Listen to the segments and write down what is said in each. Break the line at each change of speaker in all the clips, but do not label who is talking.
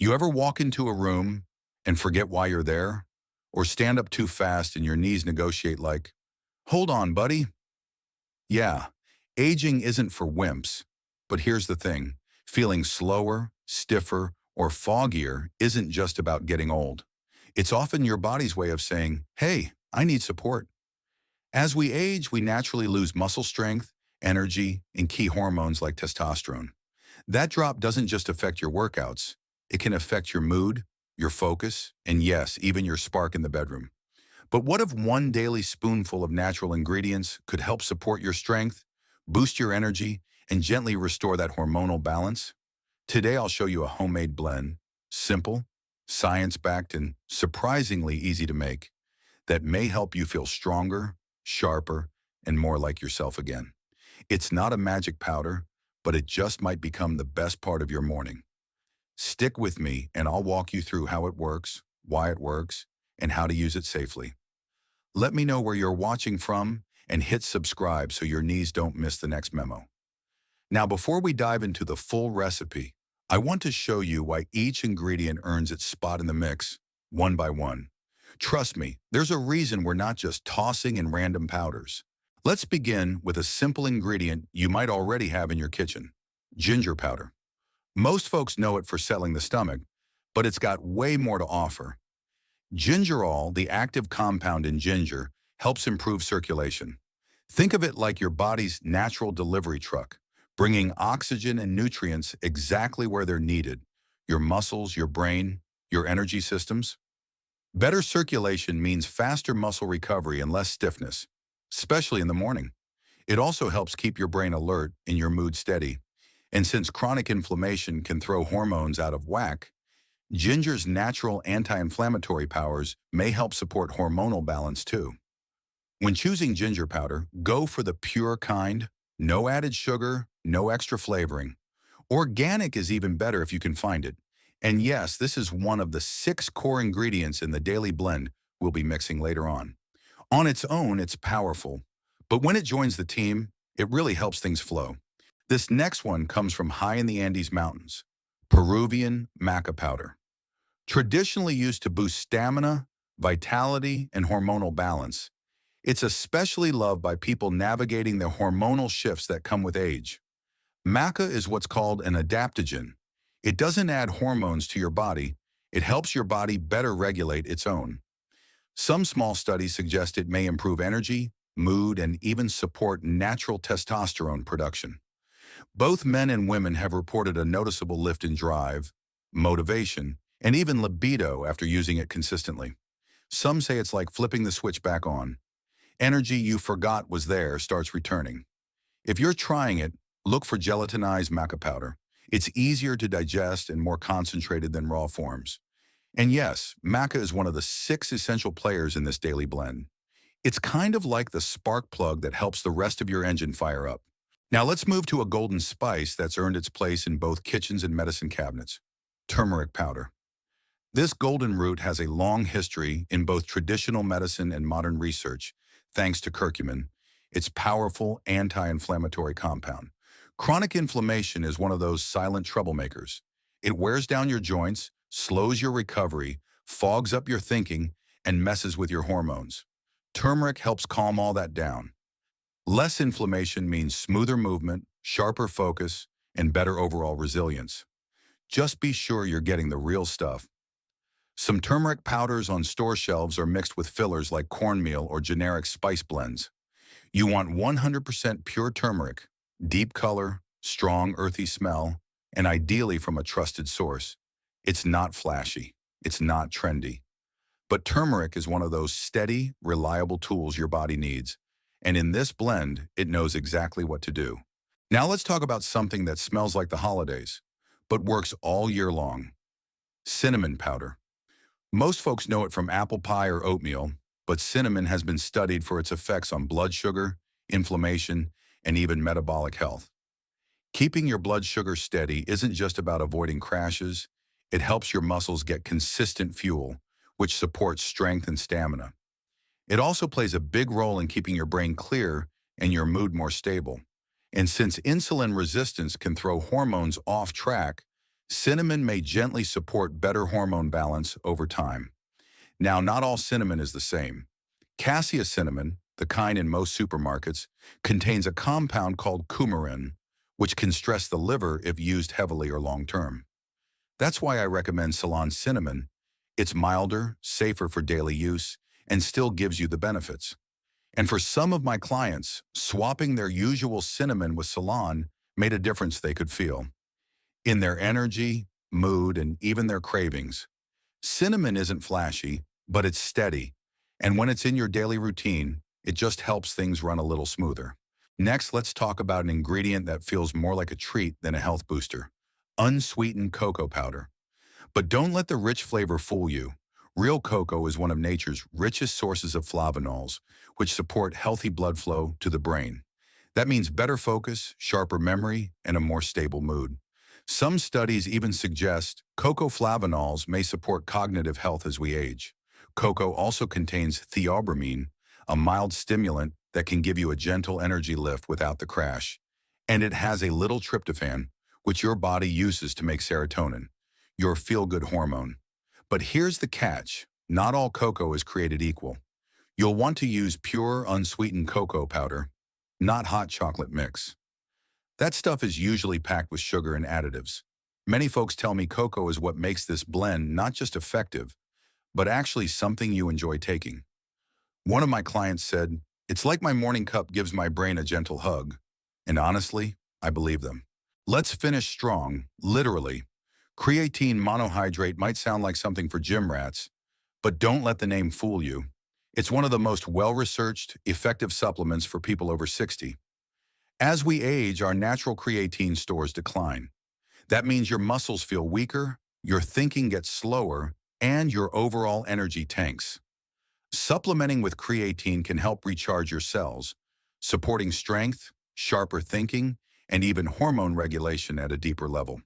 You ever walk into a room and forget why you're there? Or stand up too fast and your knees negotiate like, hold on, buddy? Yeah, aging isn't for wimps. But here's the thing, feeling slower, stiffer, or foggier isn't just about getting old. It's often your body's way of saying, hey, I need support. As we age, we naturally lose muscle strength, energy, and key hormones like testosterone. That drop doesn't just affect your workouts, it can affect your mood, your focus, and yes, even your spark in the bedroom. But what if one daily spoonful of natural ingredients could help support your strength, boost your energy, and gently restore that hormonal balance? Today I'll show you a homemade blend, simple, science-backed, and surprisingly easy to make, that may help you feel stronger, sharper, and more like yourself again. It's not a magic powder, but it just might become the best part of your morning. Stick with me and I'll walk you through how it works, why it works, and how to use it safely. Let me know where you're watching from and hit subscribe so your knees don't miss the next memo. Now, before we dive into the full recipe, I want to show you why each ingredient earns its spot in the mix, one by one. Trust me, there's a reason we're not just tossing in random powders. Let's begin with a simple ingredient you might already have in your kitchen, ginger powder. Most folks know it for settling the stomach, but it's got way more to offer. Gingerol, the active compound in ginger, helps improve circulation. Think of it like your body's natural delivery truck, bringing oxygen and nutrients exactly where they're needed, your muscles, your brain, your energy systems. Better circulation means faster muscle recovery and less stiffness, especially in the morning. It also helps keep your brain alert and your mood steady. And since chronic inflammation can throw hormones out of whack, ginger's natural anti-inflammatory powers may help support hormonal balance too. When choosing ginger powder, go for the pure kind, no added sugar, no extra flavoring. Organic is even better if you can find it. And yes, this is one of the 6 core ingredients in the daily blend we'll be mixing later on. On its own, it's powerful, but when it joins the team, it really helps things flow. This next one comes from high in the Andes Mountains, Peruvian maca powder. Traditionally used to boost stamina, vitality, and hormonal balance, it's especially loved by people navigating the hormonal shifts that come with age. Maca is what's called an adaptogen. It doesn't add hormones to your body, it helps your body better regulate its own. Some small studies suggest it may improve energy, mood, and even support natural testosterone production. Both men and women have reported a noticeable lift in drive, motivation, and even libido after using it consistently. Some say it's like flipping the switch back on. Energy you forgot was there starts returning. If you're trying it, look for gelatinized maca powder. It's easier to digest and more concentrated than raw forms. And yes, maca is one of the 6 essential players in this daily blend. It's kind of like the spark plug that helps the rest of your engine fire up. Now let's move to a golden spice that's earned its place in both kitchens and medicine cabinets, turmeric powder. This golden root has a long history in both traditional medicine and modern research, thanks to curcumin, its powerful anti-inflammatory compound. Chronic inflammation is one of those silent troublemakers. It wears down your joints, slows your recovery, fogs up your thinking, and messes with your hormones. Turmeric helps calm all that down. Less inflammation means smoother movement, sharper focus, and better overall resilience. Just be sure you're getting the real stuff. Some turmeric powders on store shelves are mixed with fillers like cornmeal or generic spice blends. You want 100% pure turmeric, deep color, strong earthy smell, and ideally from a trusted source. It's not flashy, it's not trendy. But turmeric is one of those steady, reliable tools your body needs. And in this blend, it knows exactly what to do. Now let's talk about something that smells like the holidays, but works all year long. Cinnamon powder. Most folks know it from apple pie or oatmeal, but cinnamon has been studied for its effects on blood sugar, inflammation, and even metabolic health. Keeping your blood sugar steady isn't just about avoiding crashes, it helps your muscles get consistent fuel, which supports strength and stamina. It also plays a big role in keeping your brain clear and your mood more stable. And since insulin resistance can throw hormones off track, Cinnamon may gently support better hormone balance over time. Now, not all cinnamon is the same. Cassia cinnamon, the kind in most supermarkets, contains a compound called coumarin, which can stress the liver if used heavily or long-term. That's why I recommend Ceylon cinnamon. It's milder, safer for daily use, and still gives you the benefits. And for some of my clients, swapping their usual cinnamon with Ceylon made a difference they could feel. In their energy, mood, and even their cravings. Cinnamon isn't flashy, but it's steady. And when it's in your daily routine, it just helps things run a little smoother. Next, let's talk about an ingredient that feels more like a treat than a health booster. Unsweetened cocoa powder. But don't let the rich flavor fool you. Real cocoa is one of nature's richest sources of flavonols, which support healthy blood flow to the brain. That means better focus, sharper memory, and a more stable mood. Some studies even suggest cocoa flavonols may support cognitive health as we age. Cocoa also contains theobromine, a mild stimulant that can give you a gentle energy lift without the crash. And it has a little tryptophan, which your body uses to make serotonin, your feel-good hormone. But here's the catch. Not all cocoa is created equal. You'll want to use pure, unsweetened cocoa powder, not hot chocolate mix. That stuff is usually packed with sugar and additives. Many folks tell me cocoa is what makes this blend not just effective, but actually something you enjoy taking. One of my clients said, "It's like my morning cup gives my brain a gentle hug." And honestly, I believe them. Let's finish strong, literally. Creatine monohydrate might sound like something for gym rats, but don't let the name fool you. It's one of the most well-researched, effective supplements for people over 60. As we age, our natural creatine stores decline. That means your muscles feel weaker, your thinking gets slower, and your overall energy tanks. Supplementing with creatine can help recharge your cells, supporting strength, sharper thinking, and even hormone regulation at a deeper level.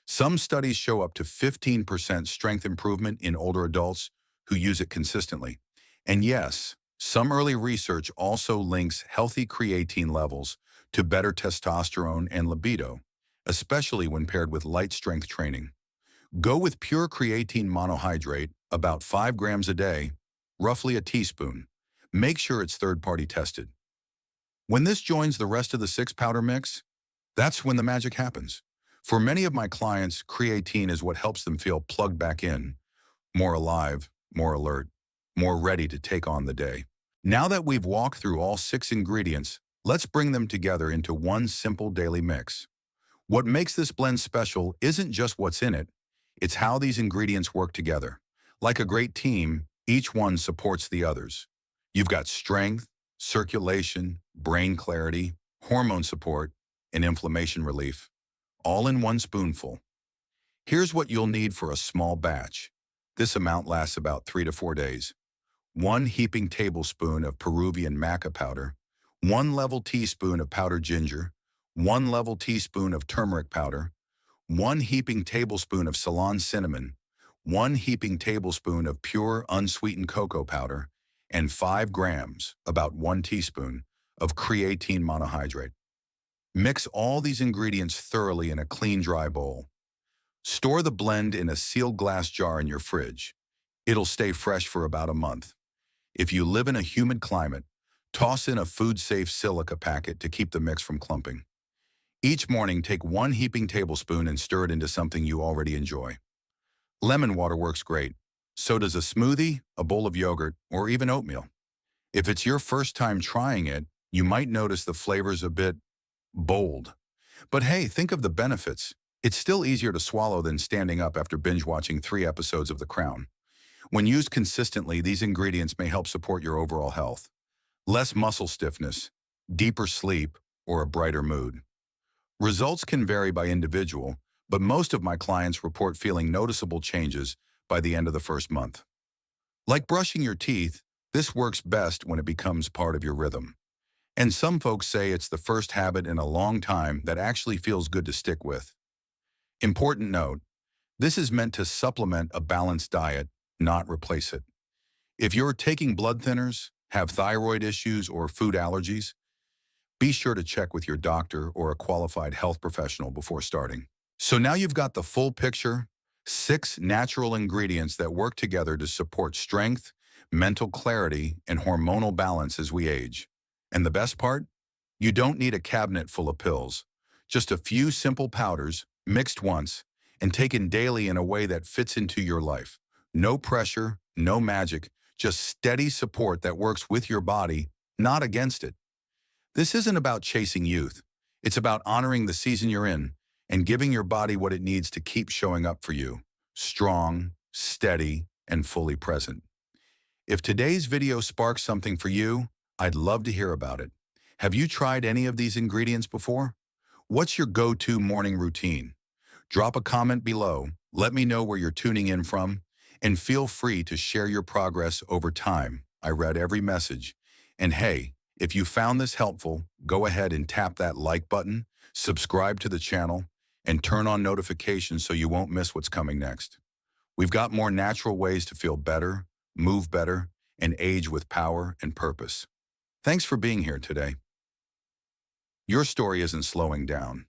Some studies show up to 15% strength improvement in older adults who use it consistently. And yes, some early research also links healthy creatine levels to better testosterone and libido, especially when paired with light strength training. Go with pure creatine monohydrate, about 5 grams a day, roughly a teaspoon. Make sure it's third-party tested. When this joins the rest of the 6-powder mix, that's when the magic happens. For many of my clients, creatine is what helps them feel plugged back in, more alive, more alert, more ready to take on the day. Now that we've walked through all 6 ingredients, let's bring them together into one simple daily mix. What makes this blend special isn't just what's in it, it's how these ingredients work together. Like a great team, each one supports the others. You've got strength, circulation, brain clarity, hormone support, and inflammation relief, all in one spoonful. Here's what you'll need for a small batch. This amount lasts about 3 to 4 days. 1 heaping tablespoon of Peruvian maca powder, 1 level teaspoon of powdered ginger, 1 level teaspoon of turmeric powder, 1 heaping tablespoon of Ceylon cinnamon, 1 heaping tablespoon of pure unsweetened cocoa powder, and 5 grams, about 1 teaspoon, of creatine monohydrate. Mix all these ingredients thoroughly in a clean, dry bowl. Store the blend in a sealed glass jar in your fridge. It'll stay fresh for about a month. If you live in a humid climate, toss in a food-safe silica packet to keep the mix from clumping. Each morning, take 1 heaping tablespoon and stir it into something you already enjoy. Lemon water works great. So does a smoothie, a bowl of yogurt, or even oatmeal. If it's your first time trying it, you might notice the flavor's a bit bold. But hey, think of the benefits. It's still easier to swallow than standing up after binge-watching 3 episodes of The Crown. When used consistently, these ingredients may help support your overall health. Less muscle stiffness, deeper sleep, or a brighter mood. Results can vary by individual, but most of my clients report feeling noticeable changes by the end of the first month. Like brushing your teeth, this works best when it becomes part of your rhythm. And some folks say it's the first habit in a long time that actually feels good to stick with. Important note, this is meant to supplement a balanced diet, not replace it. If you're taking blood thinners, have thyroid issues, or food allergies, be sure to check with your doctor or a qualified health professional before starting. So now you've got the full picture, 6 natural ingredients that work together to support strength, mental clarity, and hormonal balance as we age. And the best part? You don't need a cabinet full of pills. Just a few simple powders, mixed once, and taken daily in a way that fits into your life. No pressure, no magic, just steady support that works with your body, not against it. This isn't about chasing youth. It's about honoring the season you're in and giving your body what it needs to keep showing up for you. Strong, steady, and fully present. If today's video sparks something for you, I'd love to hear about it. Have you tried any of these ingredients before? What's your go-to morning routine? Drop a comment below, let me know where you're tuning in from, and feel free to share your progress over time. I read every message. And hey, if you found this helpful, go ahead and tap that like button, subscribe to the channel, and turn on notifications so you won't miss what's coming next. We've got more natural ways to feel better, move better, and age with power and purpose. Thanks for being here today. Your story isn't slowing down.